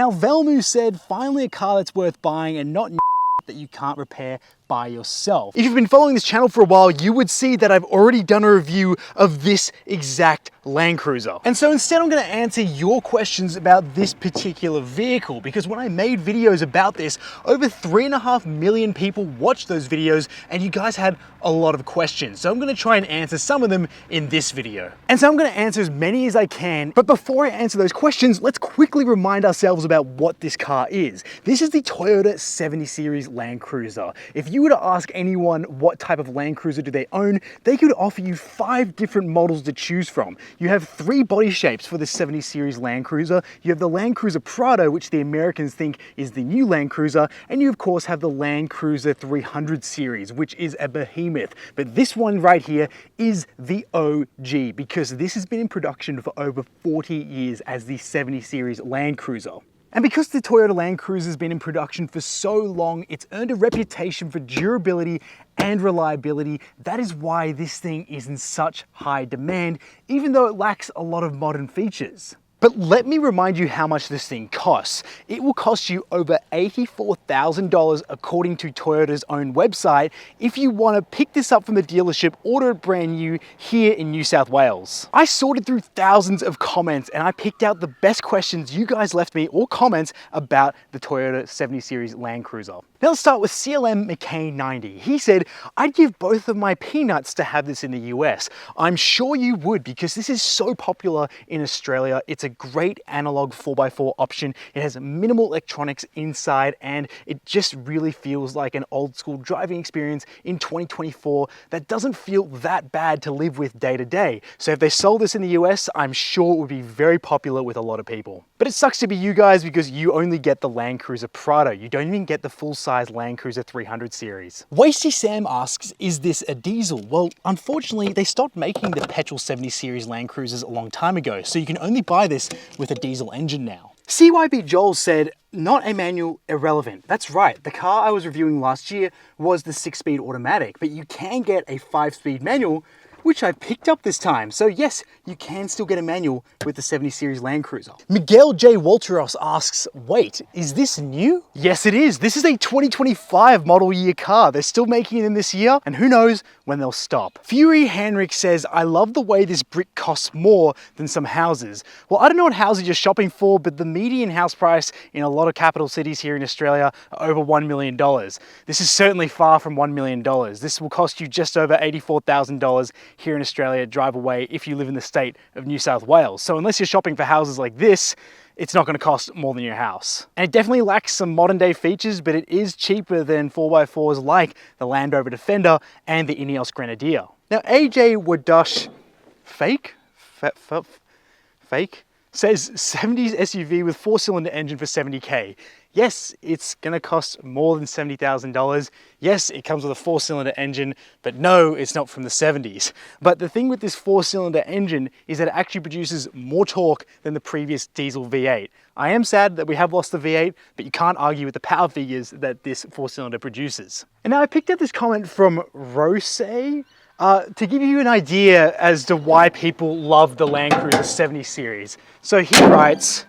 Now Velmu said, finally a car that's worth buying and not that you can't repair by yourself. If you've been following this channel for a while, you would see that I've already done a review of this exact Land Cruiser. And so instead I'm gonna answer your questions about this particular vehicle, because when I made videos about this, over 3.5 million people watched those videos and you guys had a lot of questions. So I'm gonna try and answer some of them in this video. And so I'm gonna answer as many as I can, but before I answer those questions, let's quickly remind ourselves about what this car is. This is the Toyota 70 Series Land Cruiser. If you were to ask anyone what type of Land Cruiser do they own, they could offer you 5 different models to choose from. You have 3 body shapes for the 70 Series Land Cruiser. You have the Land Cruiser Prado, which the Americans think is the new Land Cruiser, and you of course have the Land Cruiser 300 Series, which is a behemoth. But this one right here is the OG, because this has been in production for over 40 years as the 70 Series Land Cruiser. And because the Toyota Land Cruiser has been in production for so long, it's earned a reputation for durability and reliability. That is why this thing is in such high demand, even though it lacks a lot of modern features. But let me remind you how much this thing costs. It will cost you over $84,000 according to Toyota's own website if you want to pick this up from the dealership, order it brand new here in New South Wales. I sorted through thousands of comments and I picked out the best questions you guys left me or comments about the Toyota 70 Series Land Cruiser. Now let's start with CLM McCain 90. He said, I'd give both of my peanuts to have this in the US. I'm sure you would, because this is so popular in Australia. It's a great analog 4x4 option. It has minimal electronics inside and it just really feels like an old school driving experience in 2024 that doesn't feel that bad to live with day to day. So if they sold this in the US, I'm sure it would be very popular with a lot of people. But it sucks to be you guys, because you only get the Land Cruiser Prado. You don't even get the full-size Land Cruiser 300 series. Wasty Sam asks, is this a diesel? Well, unfortunately, they stopped making the petrol 70 Series Land Cruisers a long time ago, so you can only buy this with a diesel engine now. CYB Joel said, not a manual, irrelevant. That's right, the car I was reviewing last year was the 6-speed automatic, but you can get a 5-speed manual, which I picked up this time. So yes, you can still get a manual with the 70 Series Land Cruiser. Miguel J. Walteros asks, wait, is this new? Yes, it is. This is a 2025 model year car. They're still making it in this year, and who knows when they'll stop. Fury Henrik says, I love the way this brick costs more than some houses. Well, I don't know what houses you're shopping for, but the median house price in a lot of capital cities here in Australia are over $1 million. This is certainly far from $1 million. This will cost you just over $84,000 here in Australia drive away if you live in the state of New South Wales. So unless you're shopping for houses like this, it's not going to cost more than your house. And it definitely lacks some modern day features, but it is cheaper than 4x4s like the Land Rover Defender and the Ineos Grenadier. Now AJ Wadash Fake says 70s SUV with 4-cylinder engine for $70K. Yes, it's gonna cost more than $70,000. Yes, it comes with a 4-cylinder engine, but no, it's not from the 70s. But the thing with this 4-cylinder engine is that it actually produces more torque than the previous diesel V8. I am sad that we have lost the V8, but you can't argue with the power figures that this 4-cylinder produces. And now I picked up this comment from Rose, to give you an idea as to why people love the Land Cruiser 70 Series. So he writes,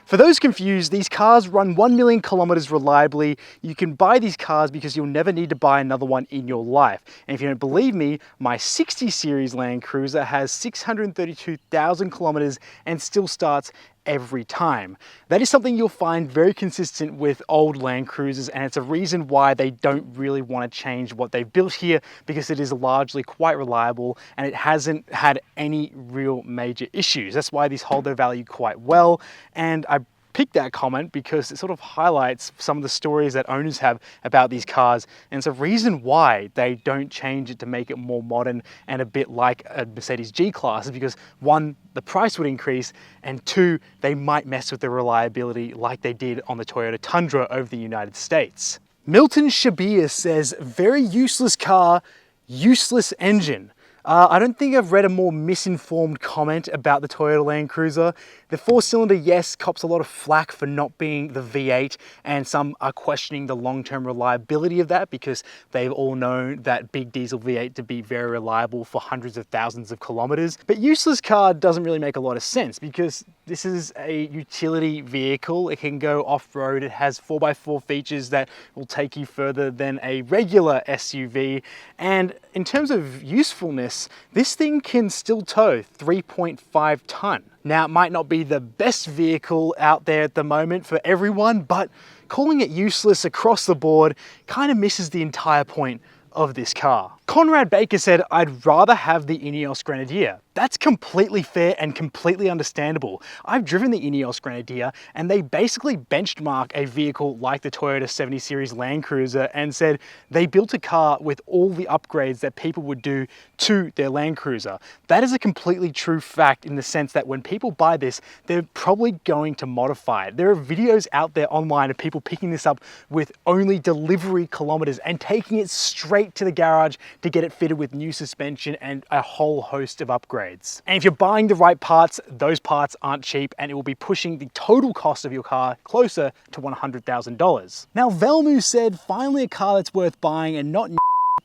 for those confused, these cars run 1 million kilometers reliably. You can buy these cars because you'll never need to buy another one in your life. And if you don't believe me, my 60 Series Land Cruiser has 632,000 kilometers and still starts every time. That is something you'll find very consistent with old Land Cruisers, and it's a reason why they don't really want to change what they've built here, because it is largely quite reliable and it hasn't had any real major issues. That's why these hold their value quite well, and I picked that comment because it sort of highlights some of the stories that owners have about these cars, and it's a reason why they don't change it to make it more modern and a bit like a Mercedes G-Class, because one, the price would increase, and two, they might mess with the reliability like they did on the Toyota Tundra over the United States. Milton Shabir says, very useless car, useless engine. I don't think I've read a more misinformed comment about the Toyota Land Cruiser. The 4-cylinder, yes, cops a lot of flack for not being the V8, and some are questioning the long-term reliability of that because they've all known that big diesel V8 to be very reliable for hundreds of thousands of kilometers. But useless car doesn't really make a lot of sense because this is a utility vehicle. It can go off-road. It has 4x4 features that will take you further than a regular SUV. And in terms of usefulness, this thing can still tow 3.5 ton. Now, it might not be the best vehicle out there at the moment for everyone, but calling it useless across the board kind of misses the entire point of this car. Conrad Baker said, "I'd rather have the Ineos Grenadier." That's completely fair and completely understandable. I've driven the Ineos Grenadier and they basically benchmark a vehicle like the Toyota 70 Series Land Cruiser and said they built a car with all the upgrades that people would do to their Land Cruiser. That is a completely true fact in the sense that when people buy this, they're probably going to modify it. There are videos out there online of people picking this up with only delivery kilometers and taking it straight to the garage to get it fitted with new suspension and a whole host of upgrades. And if you're buying the right parts, those parts aren't cheap and it will be pushing the total cost of your car closer to $100,000. Now, Velmu said, "Finally a car that's worth buying and not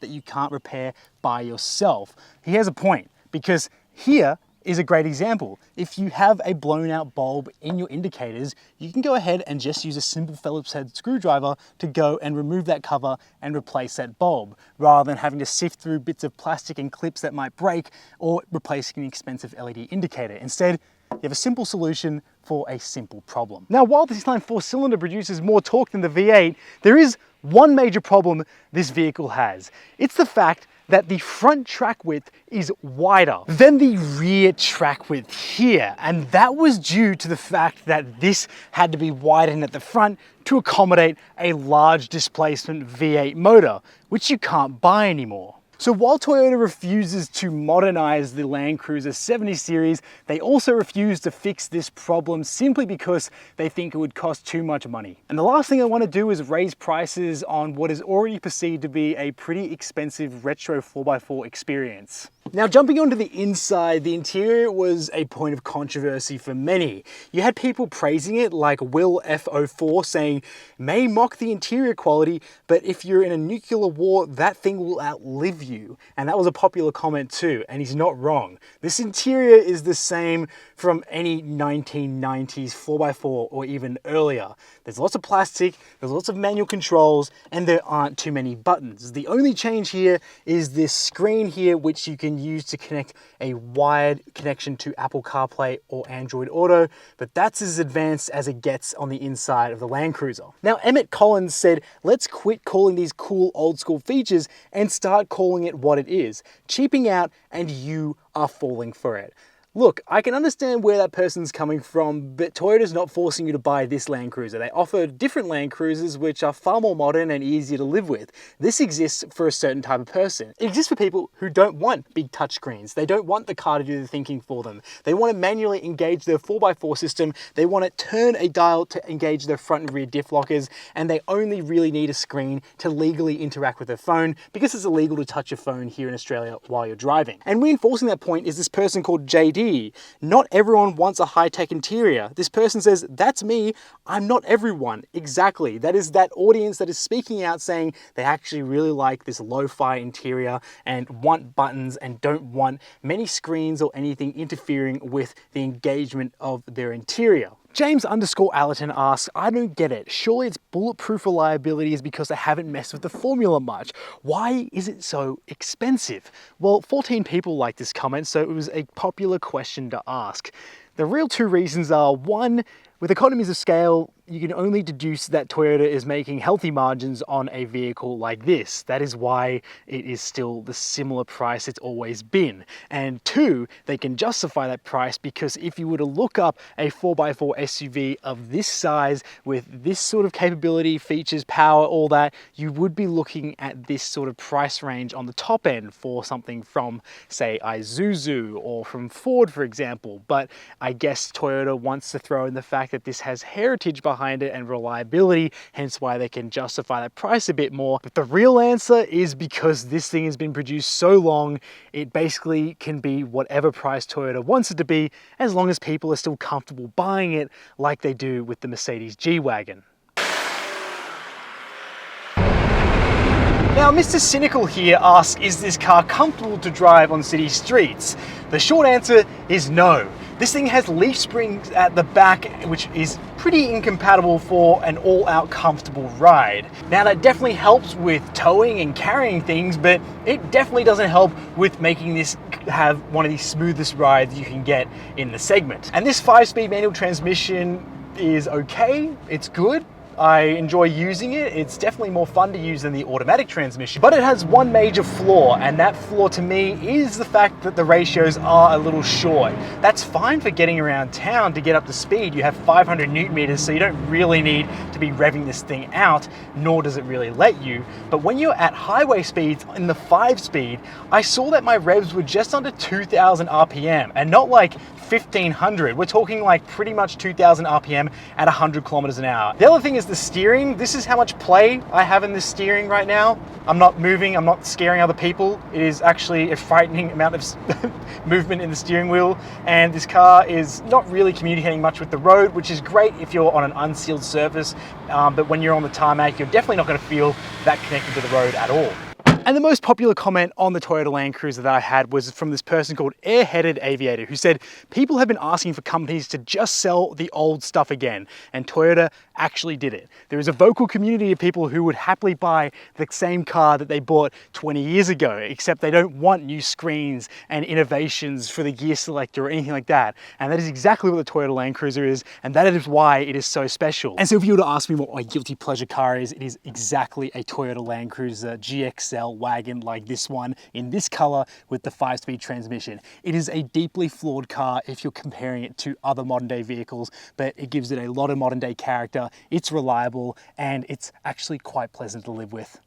that you can't repair by yourself." He has a point because here is a great example. If you have a blown out bulb in your indicators, you can go ahead and just use a simple Phillips head screwdriver to go and remove that cover and replace that bulb, rather than having to sift through bits of plastic and clips that might break or replacing an expensive LED indicator. Instead, you have a simple solution for a simple problem. Now, while this line 4-cylinder produces more torque than the V8, there is one major problem this vehicle has. It's the fact that the front track width is wider than the rear track width here. And that was due to the fact that this had to be widened at the front to accommodate a large displacement V8 motor, which you can't buy anymore. So while Toyota refuses to modernize the Land Cruiser 70 series, they also refuse to fix this problem simply because they think it would cost too much money. And the last thing I want to do is raise prices on what is already perceived to be a pretty expensive retro 4x4 experience. Now, jumping onto the inside, the interior was a point of controversy for many. You had people praising it like Will F04 saying, "May mock the interior quality, but if you're in a nuclear war, that thing will outlive you." And that was a popular comment too, and he's not wrong. This interior is the same from any 1990s 4x4 or even earlier. There's lots of plastic, there's lots of manual controls, and there aren't too many buttons. The only change here is this screen here, which you can use to connect a wired connection to Apple CarPlay or Android Auto, but that's as advanced as it gets on the inside of the Land Cruiser. Now, Emmett Collins said, "Let's quit calling these cool old school features and start calling it what it is, cheaping out, and you are falling for it." Look, I can understand where that person's coming from, but Toyota's not forcing you to buy this Land Cruiser. They offer different Land Cruisers which are far more modern and easier to live with. This exists for a certain type of person. It exists for people who don't want big touchscreens. They don't want the car to do the thinking for them. They want to manually engage their 4x4 system. They want to turn a dial to engage their front and rear diff lockers, and they only really need a screen to legally interact with their phone because it's illegal to touch your phone here in Australia while you're driving. And reinforcing that point is this person called JD. Not everyone wants a high-tech interior. This person says, "That's me, I'm not everyone." Exactly. That is that audience that is speaking out saying they actually really like this lo-fi interior and want buttons and don't want many screens or anything interfering with the engagement of their interior. James_Allerton asks, "I don't get it. Surely its bulletproof reliability is because they haven't messed with the formula much. Why is it so expensive?" Well, 14 people liked this comment, so it was a popular question to ask. The real two reasons are, one, with economies of scale, you can only deduce that Toyota is making healthy margins on a vehicle like this. That is why it is still the similar price it's always been. And two, they can justify that price because if you were to look up a 4x4 SUV of this size with this sort of capability, features, power, all that, you would be looking at this sort of price range on the top end for something from, say, Isuzu or from Ford, for example. But I guess Toyota wants to throw in the fact that this has heritage behind behind it and reliability, hence why they can justify that price a bit more. But the real answer is because this thing has been produced so long, it basically can be whatever price Toyota wants it to be, as long as people are still comfortable buying it like they do with the Mercedes G-Wagon. Now, Mr. Cynical here asks, is this car comfortable to drive on city streets? The short answer is no. This thing has leaf springs at the back, which is pretty incompatible for an all-out comfortable ride. Now, that definitely helps with towing and carrying things, but it definitely doesn't help with making this have one of the smoothest rides you can get in the segment. And this 5-speed manual transmission is okay, it's good. I enjoy using it. It's definitely more fun to use than the automatic transmission, but it has one major flaw, and that flaw to me is the fact that the ratios are a little short. That's fine for getting around town to get up to speed. You have 500 Newton meters, so you don't really need to be revving this thing out, nor does it really let you. But when you're at highway speeds in the 5-speed, I saw that my revs were just under 2,000 RPM, and not like 1,500. We're talking like pretty much 2,000 RPM at 100 kilometers an hour. The other thing is the steering. This is how much play I have in the steering right now. I'm not moving, I'm not scaring other people. It is actually a frightening amount of movement in the steering wheel, and this car is not really communicating much with the road, which is great if you're on an unsealed surface, but when you're on the tarmac, you're definitely not going to feel that connected to the road at all. And the most popular comment on the Toyota Land Cruiser that I had was from this person called Airheaded Aviator, who said, people have been asking for companies to just sell the old stuff again, and Toyota actually did it. There is a vocal community of people who would happily buy the same car that they bought 20 years ago, except they don't want new screens and innovations for the gear selector or anything like that. And that is exactly what the Toyota Land Cruiser is, and that is why it is so special. And so if you were to ask me what my guilty pleasure car is, it is exactly a Toyota Land Cruiser GXL wagon like this one in this color with the 5-speed transmission. It is a deeply flawed car if you're comparing it to other modern day vehicles, but it gives it a lot of modern day character. It's reliable and it's actually quite pleasant to live with.